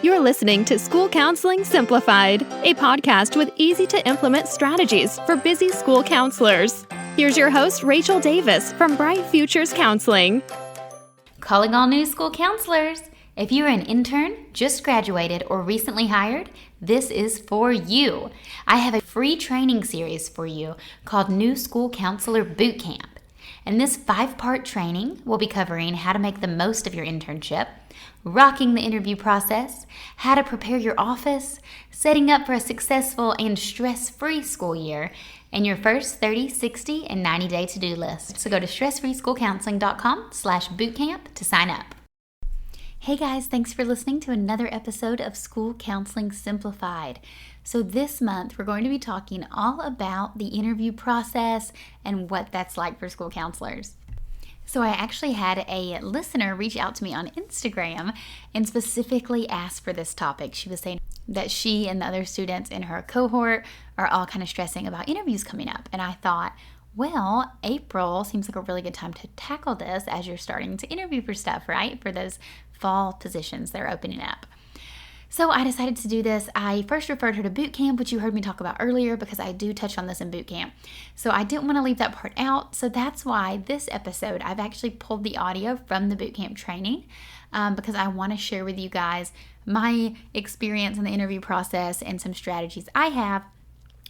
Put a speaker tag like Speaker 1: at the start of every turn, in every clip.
Speaker 1: You're listening to School Counseling Simplified, a podcast with easy-to-implement strategies for busy school counselors. Here's your host, Rachel Davis from Bright Futures Counseling.
Speaker 2: Calling all new school counselors. If you're an intern, just graduated, or recently hired, this is for you. I have a free training series for you called New School Counselor Bootcamp. In this 5-part training, we'll be covering how to make the most of your internship, rocking the interview process, how to prepare your office, setting up for a successful and stress-free school year, and your first 30, 60, and 90-day to-do list. So go to stressfreeschoolcounseling.com/bootcamp to sign up. Hey guys, thanks for listening to another episode of School Counseling Simplified. So this month, we're going to be talking all about the interview process and what that's like for school counselors. So I actually had a listener reach out to me on Instagram and specifically ask for this topic. She was saying that she and the other students in her cohort are all kind of stressing about interviews coming up. And I thought, well, April seems like a really good time to tackle this as you're starting to interview for stuff, right? For those fall positions that are opening up. So I decided to do this. I first referred her to Bootcamp, which you heard me talk about earlier, because I do touch on this in Bootcamp. So I didn't want to leave that part out. So that's why this episode, I've actually pulled the audio from the Bootcamp training because I want to share with you guys my experience in the interview process and some strategies I have.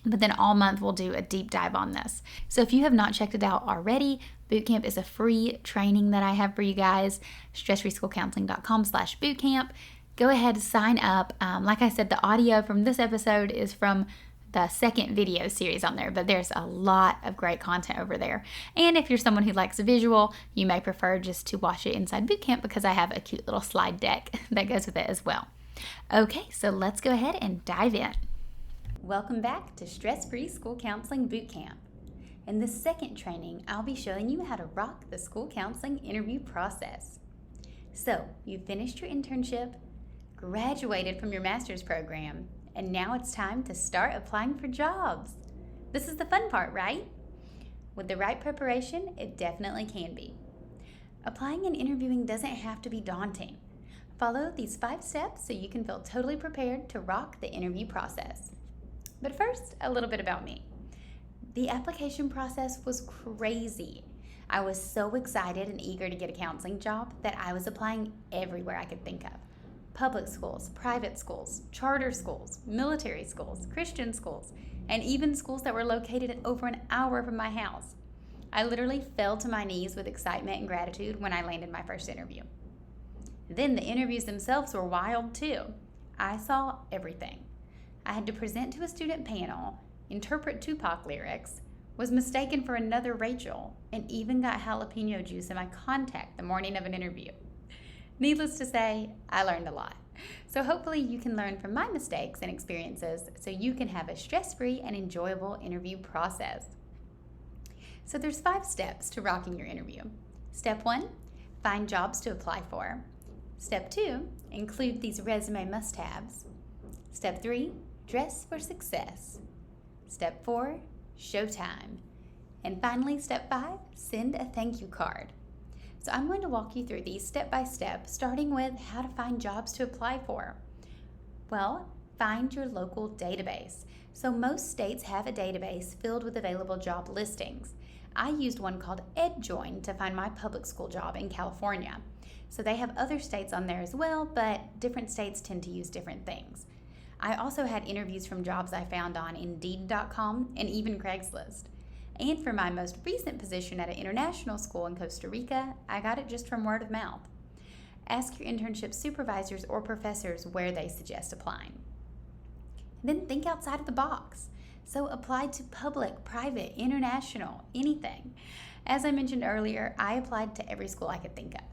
Speaker 2: But then all month we'll do a deep dive on this. So if you have not checked it out already, Bootcamp is a free training that I have for you guys, stressfreeschoolcounseling.com/bootcamp. Go ahead, sign up. Like I said, the audio from this episode is from the second video series on there, but there's a lot of great content over there. And if you're someone who likes visual, you may prefer just to watch it inside Bootcamp because I have a cute little slide deck that goes with it as well. Okay, so let's go ahead and dive in. Welcome back to Stress-Free School Counseling Bootcamp. In this second training, I'll be showing you how to rock the school counseling interview process. So, you've finished your internship, graduated from your master's program, and now it's time to start applying for jobs. This is the fun part, right? With the right preparation, it definitely can be. Applying and interviewing doesn't have to be daunting. Follow these 5 steps so you can feel totally prepared to rock the interview process. But first, a little bit about me. The application process was crazy. I was so excited and eager to get a counseling job that I was applying everywhere I could think of. Public schools, private schools, charter schools, military schools, Christian schools, and even schools that were located over an hour from my house. I literally fell to my knees with excitement and gratitude when I landed my first interview. Then the interviews themselves were wild too. I saw everything. I had to present to a student panel, interpret Tupac lyrics, was mistaken for another Rachel, and even got jalapeno juice in my contact the morning of an interview. Needless to say, I learned a lot. So hopefully you can learn from my mistakes and experiences so you can have a stress-free and enjoyable interview process. So there's 5 steps to rocking your interview. Step 1, find jobs to apply for. Step 2, include these resume must-haves. Step 3, dress for success. Step 4, showtime. And finally, step 5, send a thank you card. So I'm going to walk you through these step by step, starting with how to find jobs to apply for. Well, find your local database. So most states have a database filled with available job listings. I used one called EdJoin to find my public school job in California. So they have other states on there as well, but different states tend to use different things. I also had interviews from jobs I found on Indeed.com and even Craigslist. And for my most recent position at an international school in Costa Rica, I got it just from word of mouth. Ask your internship supervisors or professors where they suggest applying. Then think outside of the box. So apply to public, private, international, anything. As I mentioned earlier, I applied to every school I could think of.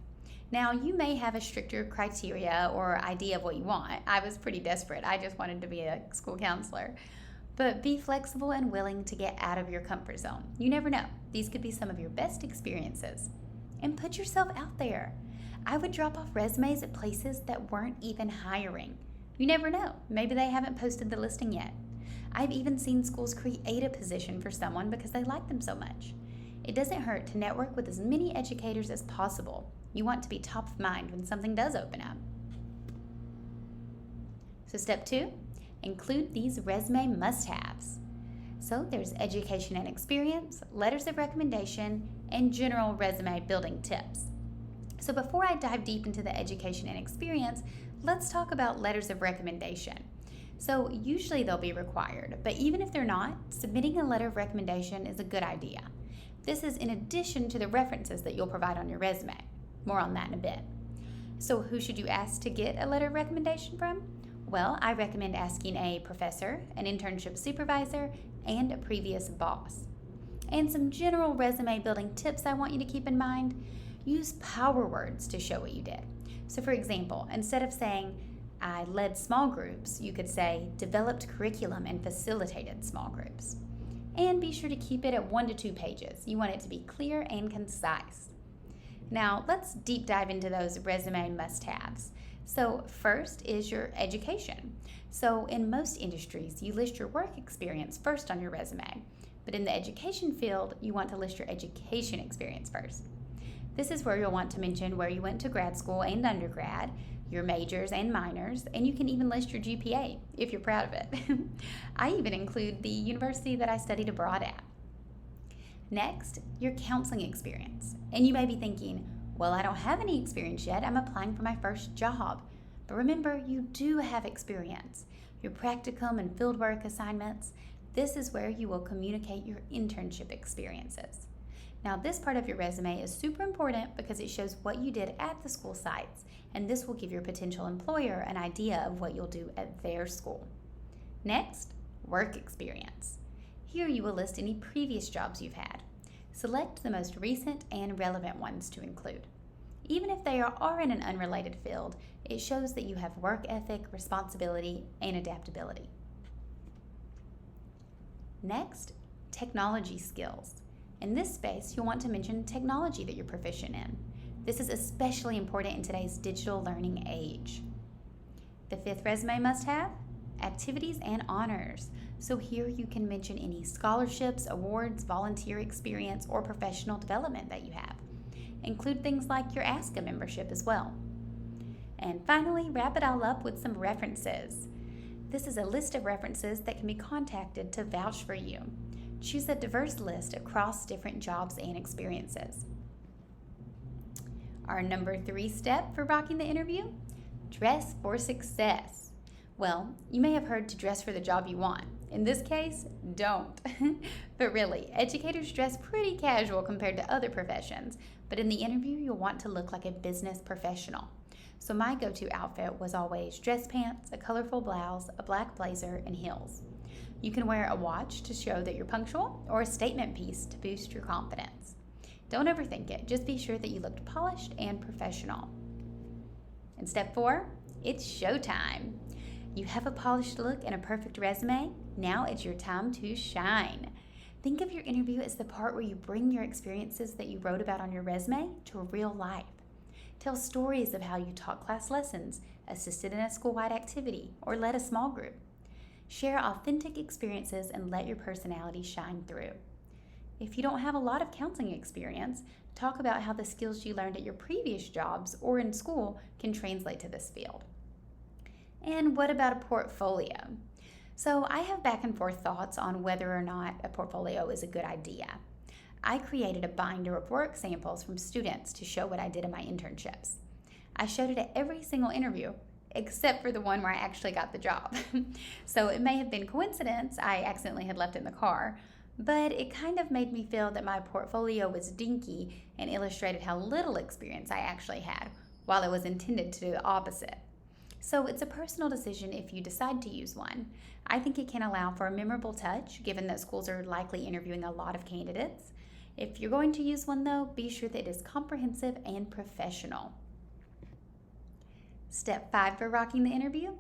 Speaker 2: Now, you may have a stricter criteria or idea of what you want. I was pretty desperate. I just wanted to be a school counselor. But be flexible and willing to get out of your comfort zone. You never know. These could be some of your best experiences. And put yourself out there. I would drop off resumes at places that weren't even hiring. You never know. Maybe they haven't posted the listing yet. I've even seen schools create a position for someone because they like them so much. It doesn't hurt to network with as many educators as possible. You want to be top of mind when something does open up. So step 2, include these resume must-haves. So there's education and experience, letters of recommendation, and general resume building tips. So before I dive deep into the education and experience, let's talk about letters of recommendation. So usually they'll be required, but even if they're not, submitting a letter of recommendation is a good idea. This is in addition to the references that you'll provide on your resume. More on that in a bit. So who should you ask to get a letter of recommendation from? Well, I recommend asking a professor, an internship supervisor, and a previous boss. And some general resume building tips I want you to keep in mind. Use power words to show what you did. So for example, instead of saying, I led small groups, you could say, developed curriculum and facilitated small groups. And be sure to keep it at 1 to 2 pages. You want it to be clear and concise. Now, let's deep dive into those resume must-haves. So first is your education. So in most industries, you list your work experience first on your resume. But in the education field, you want to list your education experience first. This is where you'll want to mention where you went to grad school and undergrad, your majors and minors, and you can even list your GPA if you're proud of it. I even include the university that I studied abroad at. Next, your counseling experience. And you may be thinking, well, I don't have any experience yet. I'm applying for my first job. But remember, you do have experience. Your practicum and fieldwork assignments, this is where you will communicate your internship experiences. Now, this part of your resume is super important because it shows what you did at the school sites, and this will give your potential employer an idea of what you'll do at their school. Next, work experience. Here you will list any previous jobs you've had. Select the most recent and relevant ones to include. Even if they are in an unrelated field, it shows that you have work ethic, responsibility, and adaptability. Next, technology skills. In this space, you'll want to mention technology that you're proficient in. This is especially important in today's digital learning age. The 5th resume must-have, activities and honors. So here you can mention any scholarships, awards, volunteer experience, or professional development that you have. Include things like your ASCA membership as well. And finally, wrap it all up with some references. This is a list of references that can be contacted to vouch for you. Choose a diverse list across different jobs and experiences. Our number 3 step for rocking the interview, dress for success. Well, you may have heard to dress for the job you want. In this case, don't. But really, educators dress pretty casual compared to other professions, but in the interview, you'll want to look like a business professional. So my go-to outfit was always dress pants, a colorful blouse, a black blazer, and heels. You can wear a watch to show that you're punctual or a statement piece to boost your confidence. Don't overthink it. Just be sure that you looked polished and professional. And step 4, it's showtime. You have a polished look and a perfect resume. Now it's your time to shine. Think of your interview as the part where you bring your experiences that you wrote about on your resume to real life. Tell stories of how you taught class lessons, assisted in a school-wide activity, or led a small group. Share authentic experiences and let your personality shine through. If you don't have a lot of counseling experience, talk about how the skills you learned at your previous jobs or in school can translate to this field. And what about a portfolio? So I have back and forth thoughts on whether or not a portfolio is a good idea. I created a binder of work samples from students to show what I did in my internships. I showed it at every single interview, except for the one where I actually got the job. So it may have been coincidence I accidentally had left it in the car, but it kind of made me feel that my portfolio was dinky and illustrated how little experience I actually had, while it was intended to do the opposite. So it's a personal decision if you decide to use one. I think it can allow for a memorable touch, given that schools are likely interviewing a lot of candidates. If you're going to use one though, be sure that it is comprehensive and professional. Step 5 for rocking the interview,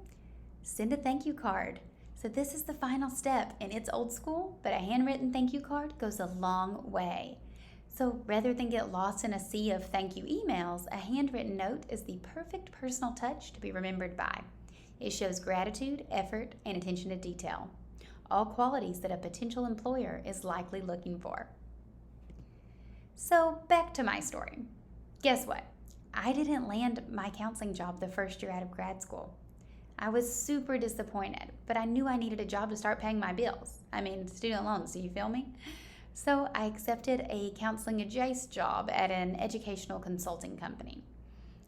Speaker 2: send a thank you card. So this is the final step, and it's old school, but a handwritten thank you card goes a long way. So rather than get lost in a sea of thank you emails, a handwritten note is the perfect personal touch to be remembered by. It shows gratitude, effort, and attention to detail, all qualities that a potential employer is likely looking for. So back to my story. Guess what? I didn't land my counseling job the first year out of grad school. I was super disappointed, but I knew I needed a job to start paying my bills. Student loans, do you feel me? So I accepted a counseling adjacent job at an educational consulting company.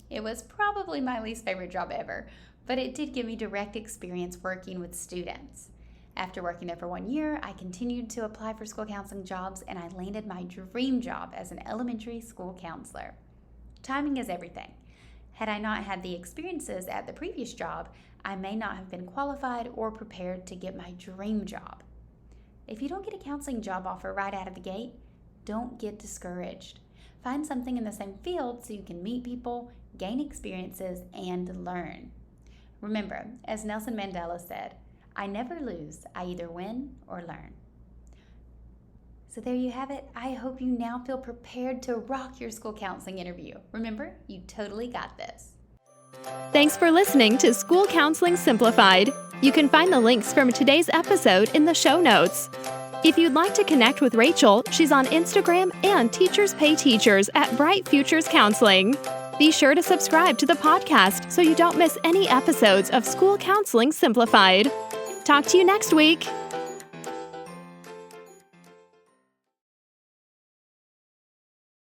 Speaker 2: It was probably my least favorite job ever, but it did give me direct experience working with students. After working there for 1 year, I continued to apply for school counseling jobs, and I landed my dream job as an elementary school counselor. Timing is everything. Had I not had the experiences at the previous job, I may not have been qualified or prepared to get my dream job. If you don't get a counseling job offer right out of the gate, don't get discouraged. Find something in the same field so you can meet people, gain experiences, and learn. Remember, as Nelson Mandela said, I never lose, I either win or learn. So there you have it. I hope you now feel prepared to rock your school counseling interview. Remember, you totally got this.
Speaker 1: Thanks for listening to School Counseling Simplified. You can find the links from today's episode in the show notes. If you'd like to connect with Rachel, she's on Instagram and Teachers Pay Teachers at Bright Futures Counseling. Be sure to subscribe to the podcast so you don't miss any episodes of School Counseling Simplified. Talk to you next week.